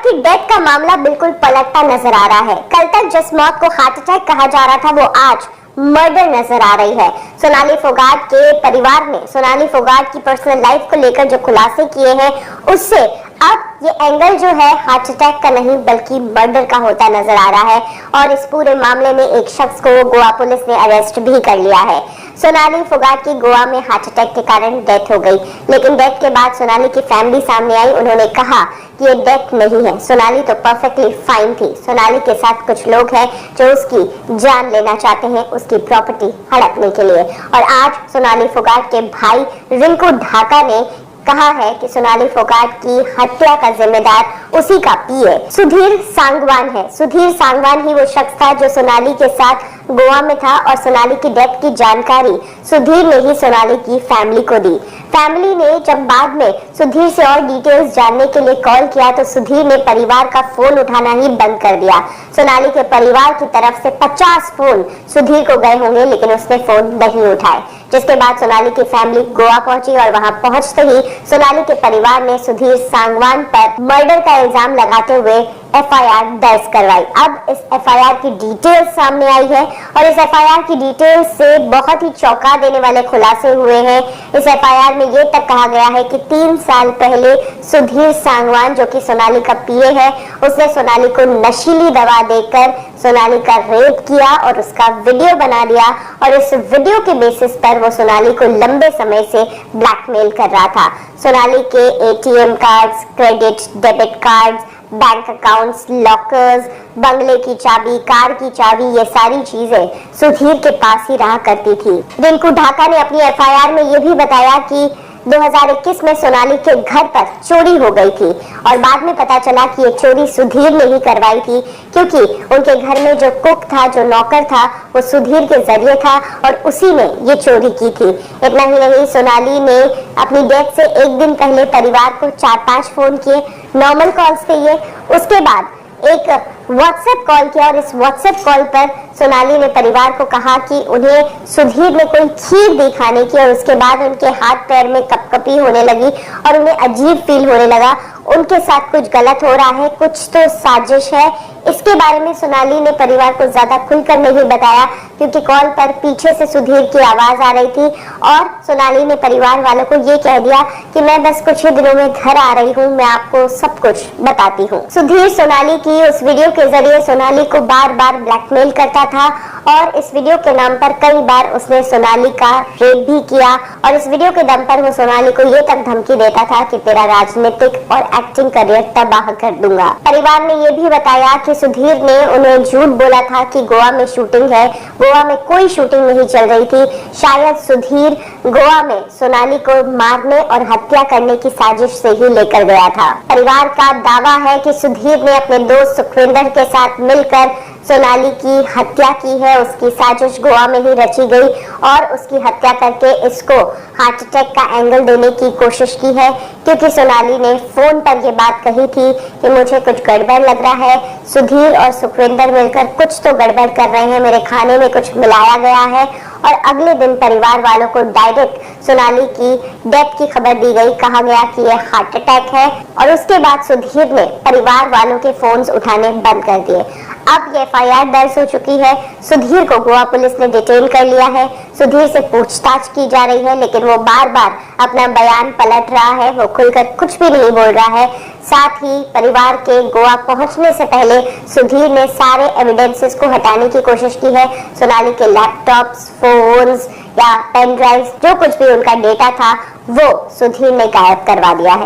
की डेथ का मामला बिल्कुल पलटता नजर आ रहा है। कल तक जिस मौत को हार्ट अटैक कहा जा रहा था वो आज मर्डर नजर आ रही है। सोनाली फोगाट के परिवार ने सोनाली फोगाट की पर्सनल लाइफ को लेकर जो खुलासे किए हैं उससे अब ये एंगल जो है हार्ट अटैक का नहीं बल्कि मर्डर का होता नजर आ रहा है। और इस पूरे मामले में एक शख्स को गोवा पुलिस ने अरेस्ट भी कर लिया है। सोनाली फोगाट की गोवा में हार्ट अटैक के कारण डेथ हो गई, लेकिन डेथ के बाद सोनाली की फैमिली सामने आई। उन्होंने कहा कि ये डेथ नहीं है, सोनाली तो परफेक्टली फाइन थी। सोनाली के साथ कुछ लोग हैं जो उसकी जान लेना चाहते हैं उसकी प्रॉपर्टी हड़पने के लिए। और आज सोनाली फोगाट के भाई रिंकू ढाका ने कहा है कि सोनाली फोगाट की हत्या का जिम्मेदार उसी का पीए सुधीर सांगवान है। सुधीर सांगवान ही वो शख्स था जो सोनाली के साथ गोवा में था और सोनाली की डेथ की जानकारी सुधीर ने ही सोनाली की फैमिली को दी। फैमिली ने जब बाद में सुधीर से और डिटेल्स जानने के लिए कॉल किया तो सुधीर ने परिवार का फोन उठाना ही बंद कर दिया। सोनाली के परिवार की तरफ से 50 फोन सुधीर को गए होंगे लेकिन उसने फोन नहीं उठाए, जिसके बाद सोनाली की फैमिली गोवा पहुंची और वहां पहुंचते ही सोनाली के परिवार ने सुधीर सांगवान पर मर्डर का इल्जाम लगाते हुए एफआईआर दर्ज करवाई। अब इस एफआईआर की डिटेल्स सामने आई है और इस एफआईआर की डिटेल्स से बहुत ही चौंका देने वाले खुलासे हुए हैं। इस एफआईआर में ये तक कहा गया है कि 3 साल पहले सुधीर सांगवान जो कि सोनाली का पीए है, उसने सोनाली को नशीली दवा देकर सोनाली का रेप किया और उसका वीडियो बना दिया और इस वीडियो के बेसिस पर वो सोनाली को लंबे समय से ब्लैकमेल कर रहा था। सोनाली के ATM cards, credit debit cards, bank accounts, lockers, बंगले की चाबी, कार की चाबी, ये सारी चीजें सुधीर के पास ही रहा करती थी। रिंकू ढाका ने अपनी एफआईआर में ये भी बताया कि 2021 में सोनाली के घर पर चोरी हो गई थी और बाद में पता चला कि ये चोरी सुधीर ने ही करवाई थी, क्योंकि उनके घर में जो कुक था, जो नौकर था, वो सुधीर के जरिए था और उसी ने ये चोरी की थी। इतना ही नहीं, सोनाली ने अपनी डेथ से एक दिन पहले परिवार को 4-5 फोन किए, नॉर्मल कॉल्स थे ये। उसके बाद एक व्हाट्सएप कॉल किया और इस व्हाट्सएप कॉल पर सोनाली ने परिवार को कहा कि उन्हें सुधीर ने कोई खीर दी खाने की और उसके बाद उनके हाथ पैर में कपकपी होने लगी और उन्हें अजीब फील होने लगा। उनके साथ कुछ गलत हो रहा है, कुछ तो साजिश है। इसके बारे में सोनाली ने परिवार को ज्यादा खुलकर नहीं बताया क्योंकि कॉल पर पीछे से सुधीर की आवाज आ रही थी और सोनाली ने परिवार वालों को ये कह दिया कि मैं बस कुछ ही दिनों में घर आ रही हूँ, मैं आपको सब कुछ बताती हूँ। सुधीर सोनाली की उस वीडियो के जरिए सोनाली को बार बार ब्लैकमेल करता था और इस वीडियो के नाम पर कई बार उसने सोनाली का रेप भी किया और इस वीडियो के दम पर वो सोनाली को ये तक धमकी देता था कि तेरा राजनीतिक और एक्टिंग करियर तबाह कर दूंगा। परिवार ने ये भी बताया कि सुधीर ने उन्हें झूठ बोला था कि गोवा में शूटिंग है, गोवा में कोई शूटिंग नहीं चल रही थी। शायद सुधीर गोवा में सोनाली को मारने और हत्या करने की साजिश से ही लेकर गया था। परिवार का दावा है कि सुधीर ने अपने दोस्त सुखविंदर के साथ मिलकर सोनाली की हत्या की है। उसकी साजिश गोवा में ही रची गई और उसकी हत्या करके इसको हार्ट अटैक का एंगल देने की कोशिश की है, क्योंकि सोनाली ने फोन पर ये बात कही थी कि मुझे कुछ गड़बड़ लग रहा है, सुधीर और सुखविंदर मिलकर कुछ तो गड़बड़ कर रहे हैं, मेरे खाने में कुछ मिलाया गया है। और अगले दिन परिवार वालों को डायरेक्ट सोनाली की डेथ की खबर दी गई, कहा गया कि यह हार्ट अटैक है और उसके बाद सुधीर ने परिवार वालों के फोन्स उठाने बंद कर दिए। अब ये एफआईआर दर्ज हो चुकी है। सुधीर को गोवा पुलिस ने डिटेन कर लिया है। सुधीर से पूछताछ की जा रही है लेकिन वो बार बार अपना बयान पलट रहा है, वो खुलकर कुछ भी नहीं बोल रहा है। साथ ही परिवार के गोवा पहुंचने से पहले सुधीर ने सारे एविडेंसेस को हटाने की कोशिश की है। सोनाली के लैपटॉप्स, फोन्स या पेन ड्राइव्स, जो कुछ भी उनका डेटा था वो सुधीर ने गायब करवा दिया है।